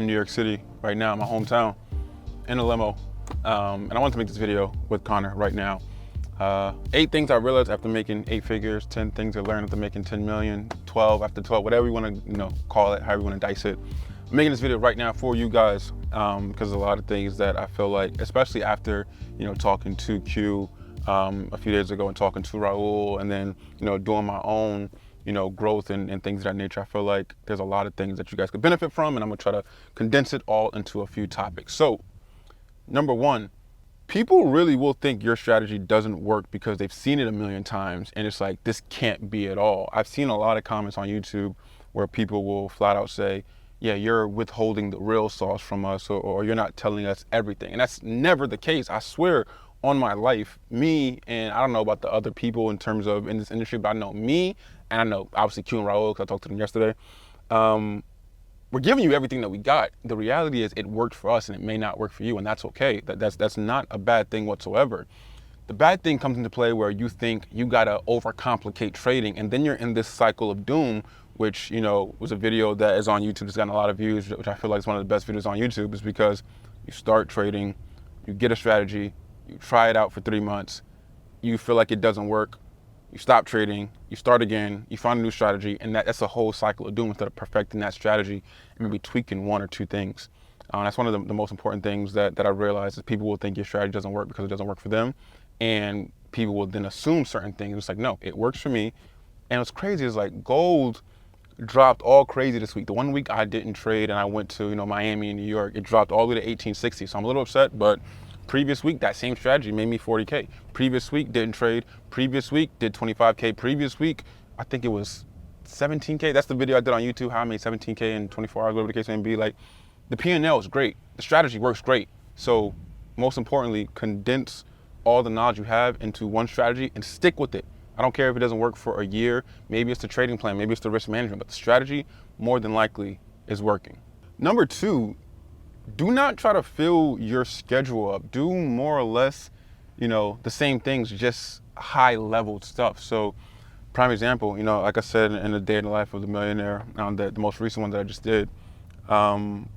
in New York City right now, my hometown, in a limo. And I wanted to make this video with Connor right now. 8 things I realized after making 8 figures, 10 things I learned after making 10 million, 12 after 12, whatever you want to call it, however you want to dice it. I'm making this video right now for you guys because there's a lot of things that I feel like, especially after talking to Q a few days ago and talking to Raul, and then doing my own growth and things of that nature. I feel like there's a lot of things that you guys could benefit from, and I'm gonna try to condense it all into a few topics. So, number 1, people really will think your strategy doesn't work because they've seen it a million times, and it's like, this can't be at all. I've seen a lot of comments on YouTube where people will flat out say, yeah, you're withholding the real sauce from us, or you're not telling us everything. And that's never the case. I swear on my life, me, and I don't know about the other people in terms of in this industry, but I know me, and I know obviously Q and Raul, because I talked to them yesterday. We're giving you everything that we got. The reality is it worked for us and it may not work for you, and that's okay. That's not a bad thing whatsoever. The bad thing comes into play where you think you gotta overcomplicate trading, and then you're in this cycle of doom, which was a video that is on YouTube. It's gotten a lot of views, which I feel like is one of the best videos on YouTube, is because you start trading, you get a strategy, you try it out for 3 months, you feel like it doesn't work, you stop trading, you start again, you find a new strategy, and that's a whole cycle of doom instead of perfecting that strategy and maybe tweaking 1 or 2 things. That's one of the most important things that I realized is people will think your strategy doesn't work because it doesn't work for them, and people will then assume certain things. It's like, no, it works for me. And what's crazy is like gold dropped all crazy this week. The 1 week I didn't trade and I went to Miami and New York, it dropped all the way to 1860. So I'm a little upset, but previous week, that same strategy made me 40K. Previous week, didn't trade. Previous week, did 25K. Previous week, I think it was 17K. That's the video I did on YouTube, how I made 17K in 24 hours, whatever the case may be. Like, the P&L is great. The strategy works great. So most importantly, condense all the knowledge you have into one strategy and stick with it. I don't care if it doesn't work for a year. Maybe it's the trading plan, maybe it's the risk management, but the strategy more than likely is working. Number 2, do not try to fill your schedule up. Do more or less, the same things, just high level stuff. So prime example, like I said in the Day in the Life of the Millionaire, the most recent one that I just did, I'm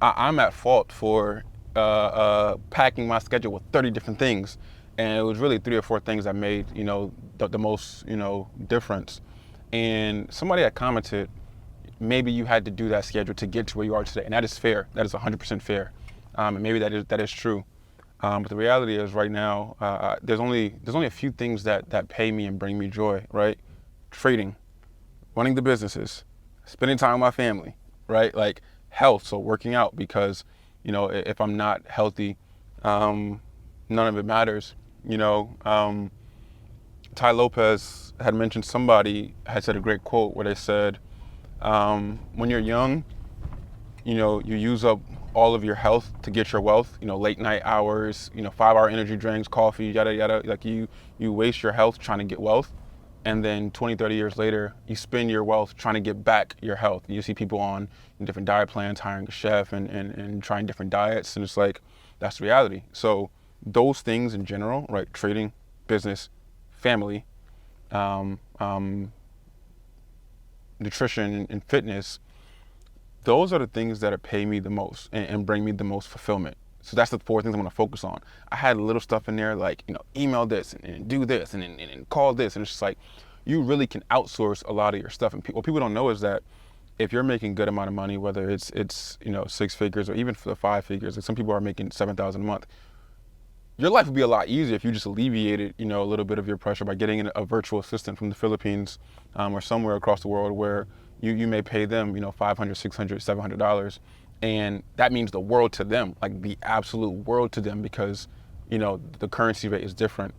at fault for packing my schedule with 30 different things. And it was really 3 or 4 things that made, the most, difference. And somebody had commented, maybe you had to do that schedule to get to where you are today. And that is fair. That is 100% fair. And maybe that is true. But the reality is right now, there's only a few things that pay me and bring me joy, right? Trading, running the businesses, spending time with my family, right? Like health, so working out, because, if I'm not healthy, none of it matters. Tai Lopez had mentioned, somebody had said a great quote where they said, when you're young, you use up all of your health to get your wealth, late night hours, 5-hour energy drinks, coffee, yada, yada. Like you waste your health trying to get wealth. And then 20, 30 years later, you spend your wealth trying to get back your health. You see people on different diet plans, hiring a chef and trying different diets. And it's like, that's the reality. So those things in general, right? Trading, business, family, nutrition and fitness, those are the things that pay me the most and bring me the most fulfillment. So that's the 4 things I'm gonna focus on. I had little stuff in there like, email this and do this and call this. And it's just like, you really can outsource a lot of your stuff. And what people don't know is that if you're making good amount of money, whether it's 6 figures or even for the 5 figures, like some people are making 7,000 a month, your life would be a lot easier if you just alleviated, a little bit of your pressure by getting a virtual assistant from the Philippines or somewhere across the world where you may pay them, $500, $600, $700. And that means the world to them, like the absolute world to them, because, the currency rate is different.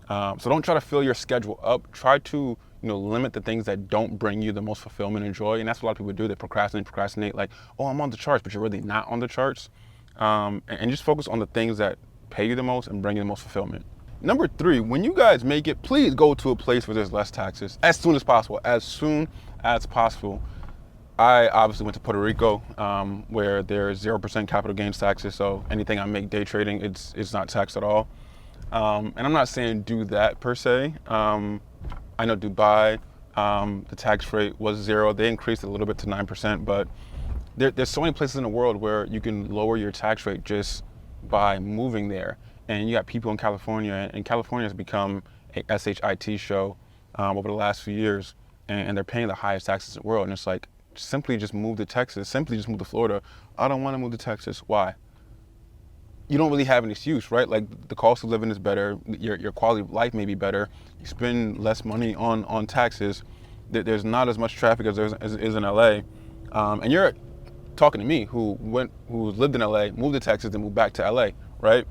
So don't try to fill your schedule up. Try to, limit the things that don't bring you the most fulfillment and joy. And that's what a lot of people do. They procrastinate like, oh, I'm on the charts, but you're really not on the charts. And just focus on the things that pay you the most and bring you the most fulfillment. Number 3, when you guys make it, please go to a place where there's less taxes as soon as possible. As soon as possible. I obviously went to Puerto Rico, where there's 0% capital gains taxes. So anything I make day trading, it's not taxed at all. And I'm not saying do that per se. I know Dubai, the tax rate was 0. They increased it a little bit to 9%, but there's so many places in the world where you can lower your tax rate just by moving there. And you got people in California, and California has become a SHIT show over the last few years, and they're paying the highest taxes in the world. And it's like, simply just move to Texas, simply just move to Florida. I don't want to move to Texas. Why? You don't really have an excuse, right? Like, the cost of living is better, your quality of life may be better, you spend less money on taxes, there's not as much traffic as there is in LA. And you're talking to me who lived in LA, moved to Texas, then moved back to LA, right?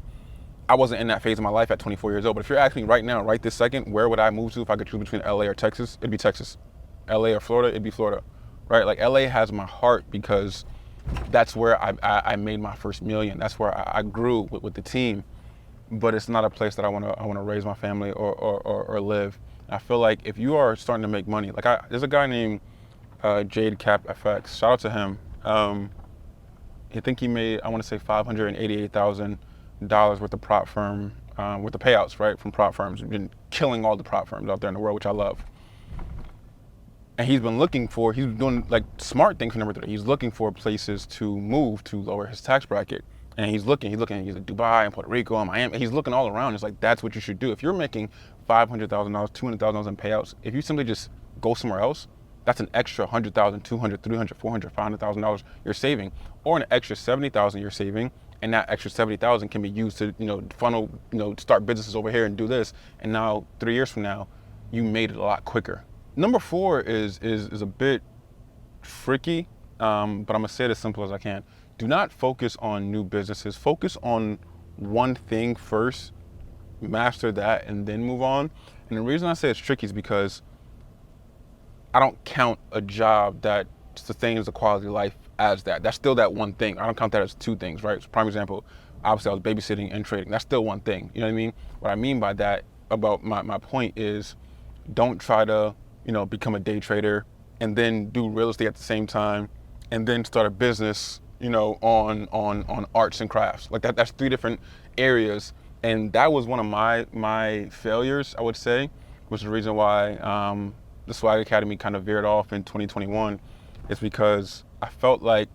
I wasn't in that phase of my life at 24 years old, but if you're asking me right now, right this second, where would I move to if I could choose between LA or Texas? It'd be Texas. LA or Florida, it'd be Florida, right? Like, LA has my heart because that's where I made my first million. That's where I grew with the team, but it's not a place that I want to raise my family or live. I feel like if you are starting to make money, like there's a guy named Jade Cap FX. Shout out to him. I think he made, I want to say $588,000 worth of prop firm with the payouts, right, from prop firms. He's been killing all the prop firms out there in the world, which I love. And he's been he's doing like smart things for number 3. He's looking for places to move to lower his tax bracket. And he's looking at Dubai and Puerto Rico and Miami. He's looking all around. It's like, that's what you should do. If you're making $500,000, $200,000 in payouts, if you simply just go somewhere else, that's an extra $100,000, $200,000, $300,000, $400,000, $500,000 you're saving, or an extra $70,000 you're saving, and that extra $70,000 can be used to, funnel, start businesses over here and do this. And now 3 years from now, you made it a lot quicker. Number 4 is a bit tricky, but I'm gonna say it as simple as I can. Do not focus on new businesses. Focus on one thing first, master that, and then move on. And the reason I say it's tricky is because I don't count a job that sustains the quality of life as that. That's still that one thing. I don't count that as 2 things, right? So prime example, obviously I was babysitting and trading. That's still one thing, you know what I mean? What I mean by that, about my point is, don't try to, become a day trader and then do real estate at the same time and then start a business, on arts and crafts. Like that's 3 different areas. And that was one of my failures, I would say, was the reason why the Swaggy Academy kind of veered off in 2021. Is because I felt like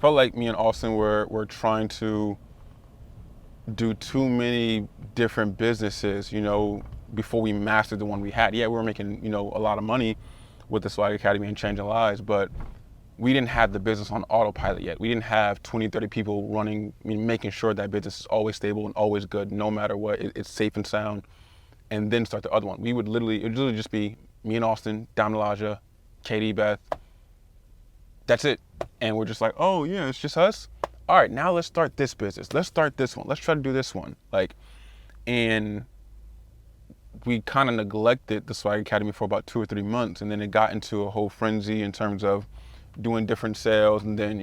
me and Austin were trying to do too many different businesses, before we mastered the one we had. Yeah, we were making, a lot of money with the Swaggy Academy and changing lives, but we didn't have the business on autopilot yet. We didn't have 20, 30 people running, making sure that business is always stable and always good, no matter what, it's safe and sound, and then start the other one. It would literally just be me and Austin, Damnalaja, Katie, Beth. That's it. And we're just like, oh yeah, it's just us. All right, now let's start this business. Let's start this one. Let's try to do this one. And we kind of neglected the Swaggy Academy for about 2 or 3 months, and then it got into a whole frenzy in terms of doing different sales, and then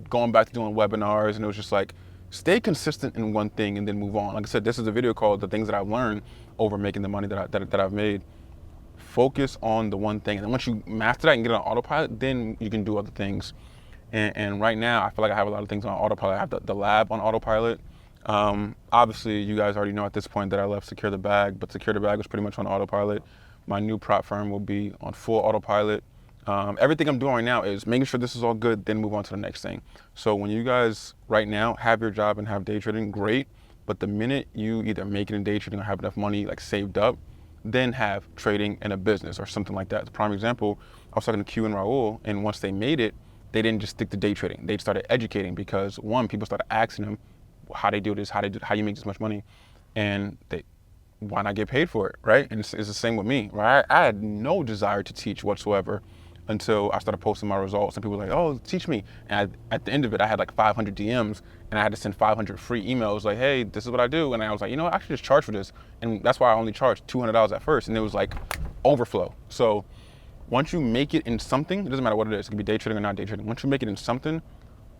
going back to doing webinars, and it was just like, stay consistent in one thing and then move on. Like I said, this is a video called The Things That I've Learned Over Making the Money that I've made. Focus on the one thing, and then once you master that and get it on autopilot, then you can do other things. And right now, I feel like I have a lot of things on autopilot. I have the lab on autopilot. Obviously, you guys already know at this point that I left Secure the Bag, but Secure the Bag was pretty much on autopilot. My new prop firm will be on full autopilot. Everything I'm doing right now is making sure this is all good, then move on to the next thing. So when you guys right now have your job and have day trading, great. But the minute you either make it in day trading or have enough money saved up, then have trading in a business or something like that. The prime example, I was talking to Q and Raul, and once they made it, they didn't just stick to day trading. They started educating because, one, people started asking them how they do this, how you make this much money, and why not get paid for it, right? And it's the same with me, right? I had no desire to teach whatsoever until I started posting my results, and people were like, oh, teach me. And at the end of it, I had 500 DMs, and I had to send 500 free emails like, hey, this is what I do. And I was like, I should just charge for this. And that's why I only charged $200 at first, and it was overflow. So once you make it in something, it doesn't matter what it is, it can be day trading or not day trading. Once you make it in something,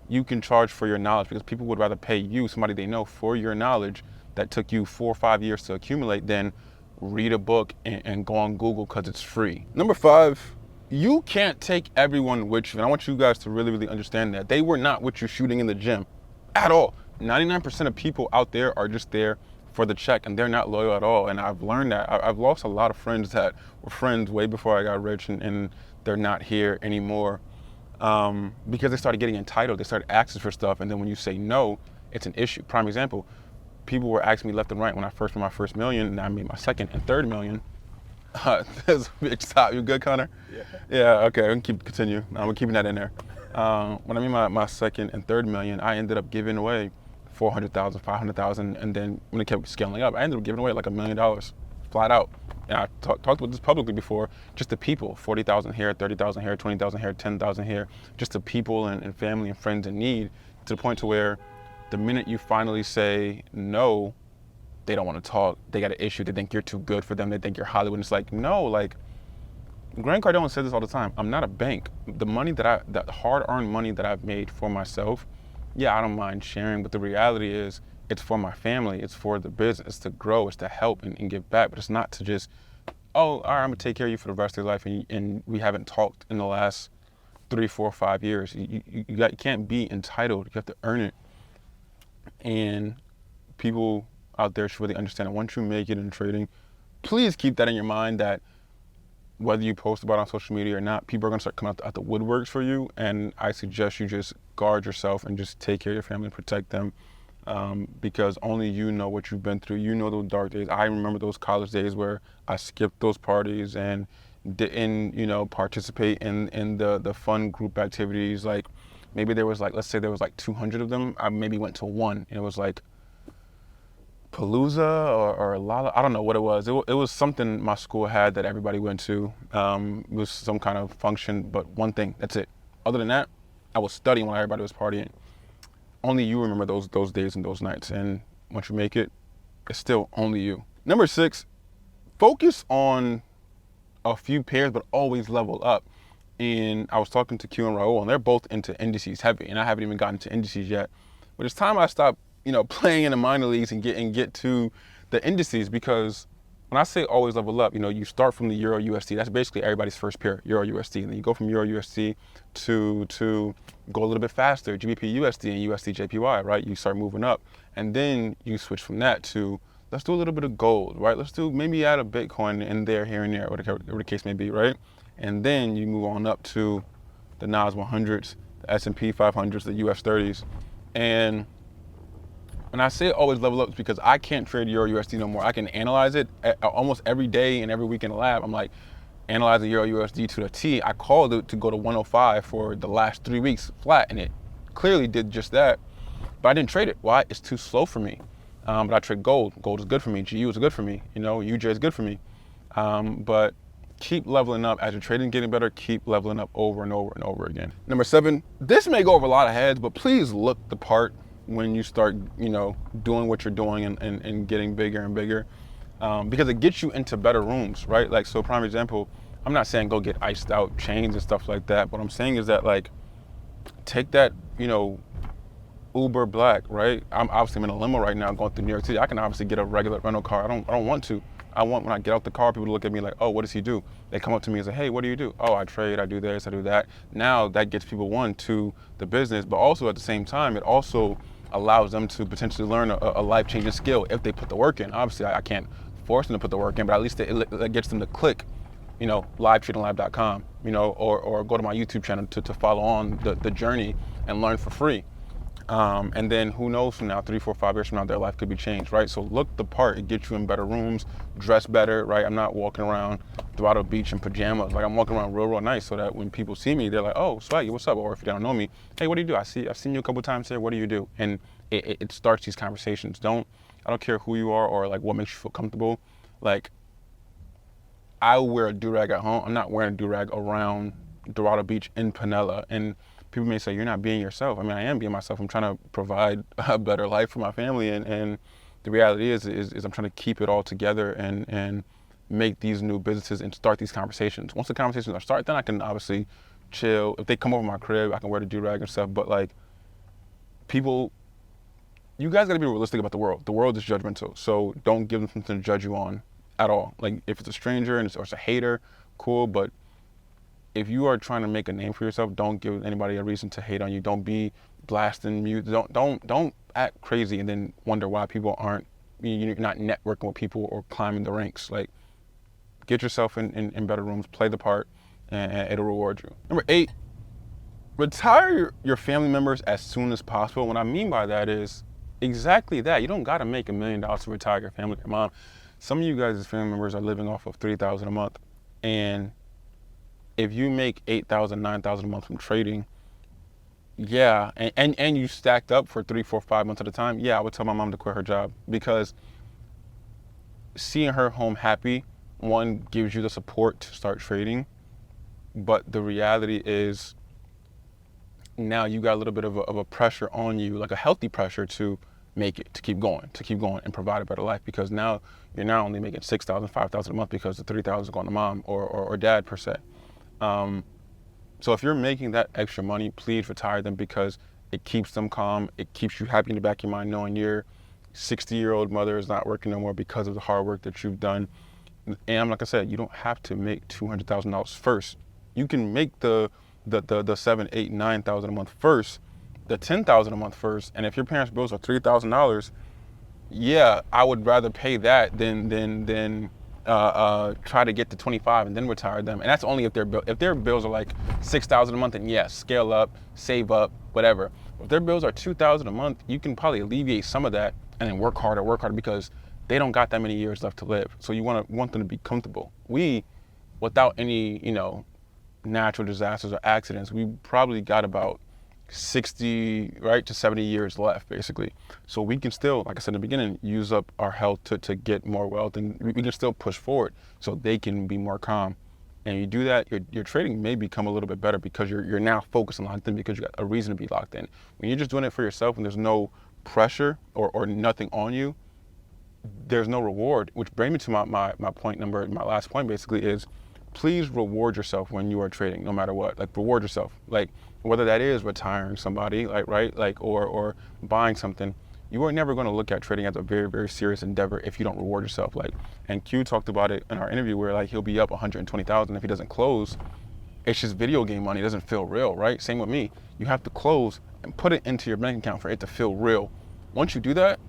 you can charge for your knowledge, because people would rather pay you, somebody they know, for your knowledge that took you 4 or 5 years to accumulate than read a book and go on Google because it's free. Number 5, you can't take everyone with you. And I want you guys to really, really understand that. They were not with you shooting in the gym at all. 99% of people out there are just there for the check, and they're not loyal at all. And I've learned that. I've lost a lot of friends that were friends way before I got rich, and they're not here anymore. because they started getting entitled. They started asking for stuff, and then when you say no, it's an issue. Prime example, people were asking me left and right when I first made my first million, and I made my second and third million. There's a big stop. You good, Connor? Yeah. Yeah. Okay. We can continue. We're keeping that in there. When I made my second and third million, I ended up giving away 400,000, 500,000, and then when it kept scaling up, I ended up giving away like $1 million, flat out. And I talked about this publicly before. Just the people, 40,000 here, 30,000 here, 20,000 here, 10,000 here. Just the people and family and friends in need, to the point to where the minute you finally say no, they don't want to talk. They got an issue. They think you're too good for them. They think you're Hollywood. And it's like, no, like, Grant Cardone says this all the time. I'm not a bank. The money that hard-earned money that I've made for myself, yeah, I don't mind sharing, but the reality is it's for my family. It's for the business. It's to grow. It's to help and give back. But it's not to just, oh, all right, I'm gonna take care of you for the rest of your life, and we haven't talked in the last 3, 4, 5 years. You can't be entitled. You have to earn it. And people out there should really understand that once you make it in trading, please keep that in your mind, that whether you post about it on social media or not, people are gonna start coming out the woodworks for you. And I suggest you just guard yourself and just take care of your family and protect them, because only you know what you've been through. You know those dark days. I remember those college days where I skipped those parties and didn't, participate in the fun group activities. Like maybe there was let's say there was 200 of them. I maybe went to one, and it was like Palooza or Lala, I don't know what it was. It was something my school had that everybody went to. It was some kind of function, but one thing, that's it. Other than that, I was studying while everybody was partying. Only you remember those days and those nights, and once you make it, it's still only you. Number 6, focus on a few pairs, but always level up. And I was talking to Q and Raul, and they're both into indices heavy, and I haven't even gotten to indices yet. But it's time I stop playing in the minor leagues and get to the indices, because when I say always level up, you start from the Euro USD. That's basically everybody's first pair, Euro USD. And then you go from Euro USD to go a little bit faster, GBP USD and USD JPY, right? You start moving up. And then you switch from that to, let's do a little bit of gold, right? Let's do maybe add a Bitcoin in there, here and there, whatever the case may be, right? And then you move on up to the Nas 100s, the S&P 500s, the US 30s. And when I say always level up, it's because I can't trade Euro USD no more. I can analyze it almost every day and every week in the lab. I'm like, analyze the Euro USD to the T. I called it to go to 105 for the last 3 weeks flat, and it clearly did just that. But I didn't trade it. Why? It's too slow for me. But I trade gold. Gold is good for me. GU is good for me. UJ is good for me. But keep leveling up. As your trading getting better, keep leveling up over and over and over again. Number 7, this may go over a lot of heads, but please look the part when you start, doing what you're doing and getting bigger and bigger, because it gets you into better rooms, right? Like, so prime example, I'm not saying go get iced out chains and stuff like that. What I'm saying is that, like, take that, Uber Black, right? I'm obviously in a limo right now going through New York City. I can obviously get a regular rental car. I don't want to. I want, when I get out the car, people to look at me like, oh, what does he do? They come up to me and say, hey, what do you do? Oh, I trade, I do this, I do that. Now that gets people, one, to the business, but also at the same time, it also allows them to potentially learn a life-changing skill if they put the work in. Obviously, I can't force them to put the work in, but at least it gets them to click, livetradinglab.com, or go to my YouTube channel to follow on the journey and learn for free. And then who knows from now, 3, 4, 5 years from now, their life could be changed, right? So look the part. It gets you in better rooms, dress better, right? I'm not walking around Dorado Beach in pajamas. Like, I'm walking around real nice, so that when people see me, they're like, oh, Swaggy, what's up? Or if you don't know me, hey, what do you do? I've seen you a couple times here. What do you do? And it starts these conversations. I don't care who you are or like what makes you feel comfortable. Like, I wear a do-rag at home. I'm not wearing a do-rag around Dorado Beach in Panella. And people may say, you're not being yourself. I mean, I am being myself. I'm trying to provide a better life for my family. And the reality is I'm trying to keep it all together and make these new businesses and start these conversations. Once the conversations are started, then I can obviously chill. If they come over my crib, I can wear the do-rag and stuff. But like, people, you guys gotta be realistic about the world. The world is judgmental. So don't give them something to judge you on at all. Like, if it's a stranger or it's a hater, cool. But if you are trying to make a name for yourself, don't give anybody a reason to hate on you. Don't be blasting music. Don't act crazy and then wonder why people aren't, you're not networking with people or climbing the ranks. Like, get yourself in better rooms, play the part, and it'll reward you. Number 8, retire your family members as soon as possible. What I mean by that is exactly that. You don't got to make $1 million to retire your family, your mom. Some of you guys as family members are living off of $3,000 a month. And if you make $8,000, $9,000 a month from trading, yeah, and you stacked up for 3, 4, 5 months at a time, yeah, I would tell my mom to quit her job, because seeing her home happy, one, gives you the support to start trading. But the reality is now you got a little bit of a pressure on you, like a healthy pressure to make it, to keep going and provide a better life, because now you're not only making $6,000, $5,000 a month because the $3,000 is going to mom or dad per se. So if you're making that extra money, please retire them, because it keeps them calm. It keeps you happy in the back of your mind knowing your 60-year-old mother is not working no more because of the hard work that you've done. And like I said, you don't have to make $200,000 first. You can make the $7,000, $8,000, $9,000 a month first, the $10,000 a month first. And if your parents' bills are $3,000, yeah, I would rather pay that than try to get to 25 and then retire them. And that's only if their bills are like $6,000 a month, and yes, scale up, save up, whatever. If their bills are $2,000 a month, you can probably alleviate some of that and then work harder, because they don't got that many years left to live. So you want them to be comfortable. We, without any, natural disasters or accidents, we probably got about 60, right, to 70 years left, basically. So we can still, like I said in the beginning, use up our health to get more wealth, and we can still push forward so they can be more calm. And you do that, your trading may become a little bit better, because you're now focused and locked in, because you got a reason to be locked in. When you're just doing it for yourself and there's no pressure or nothing on you, there's no reward. Which brings me to my last point basically is, please reward yourself when you are trading, no matter what. Like, reward yourself. Like, whether that is retiring somebody, like, right, like, or buying something. You are never going to look at trading as a very, very serious endeavor if you don't reward yourself. Like, and Q talked about it in our interview, where like he'll be up 120,000 if he doesn't close. It's just video game money. It doesn't feel real, right? Same with me. You have to close and put it into your bank account for it to feel real. Once you do that,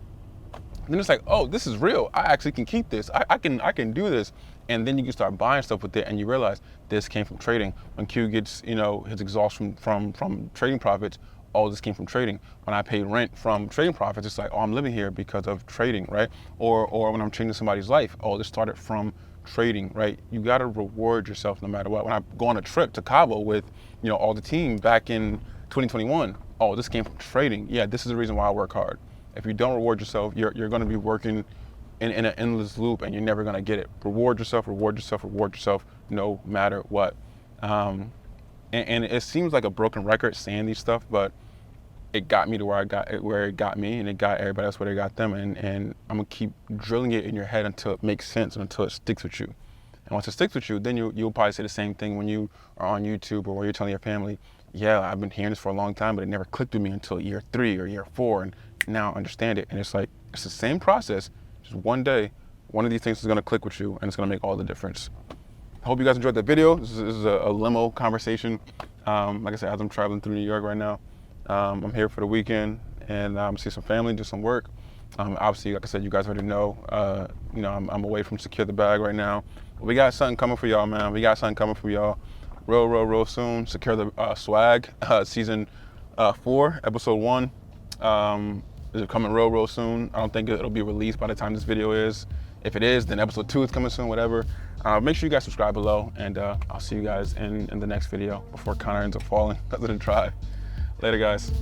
then it's like, oh, this is real. I actually can keep this. I can do this. And then you can start buying stuff with it, and you realize this came from trading. When Q gets, his exhaust from trading profits, all this came from trading. When I pay rent from trading profits, it's like, oh, I'm living here because of trading, right? Or when I'm changing somebody's life, oh, this started from trading, right? You got to reward yourself no matter what. When I go on a trip to Cabo with, all the team back in 2021, oh, this came from trading. Yeah, this is the reason why I work hard. If you don't reward yourself, you're going to be working in an endless loop, and you're never going to get it. Reward yourself, no matter what. And it seems like a broken record saying these stuff, but it got me to where it got me, and it got everybody else where it got them. And I'm going to keep drilling it in your head until it makes sense and until it sticks with you. And once it sticks with you, then you'll probably say the same thing when you are on YouTube or where you're telling your family, yeah, I've been hearing this for a long time, but it never clicked with me until year 3 or year 4, and now I understand it. And it's like, it's the same process. Just one day, one of these things is going to click with you, and it's going to make all the difference. I hope you guys enjoyed the video. This is a limo conversation. Like I said, as I'm traveling through New York right now, I'm here for the weekend, and I'm see some family, do some work. Obviously, like I said, you guys already know, I'm away from Secure the Bag right now. But we got something coming for y'all, man. We got something coming for y'all real soon. Secure the Swag, season 4, episode 1. Is coming real soon. I don't think it'll be released by the time this video is. If it is, then episode 2 is coming soon, whatever. Make sure you guys subscribe below, and I'll see you guys in the next video before Connor ends up falling because of the drive. Later, guys.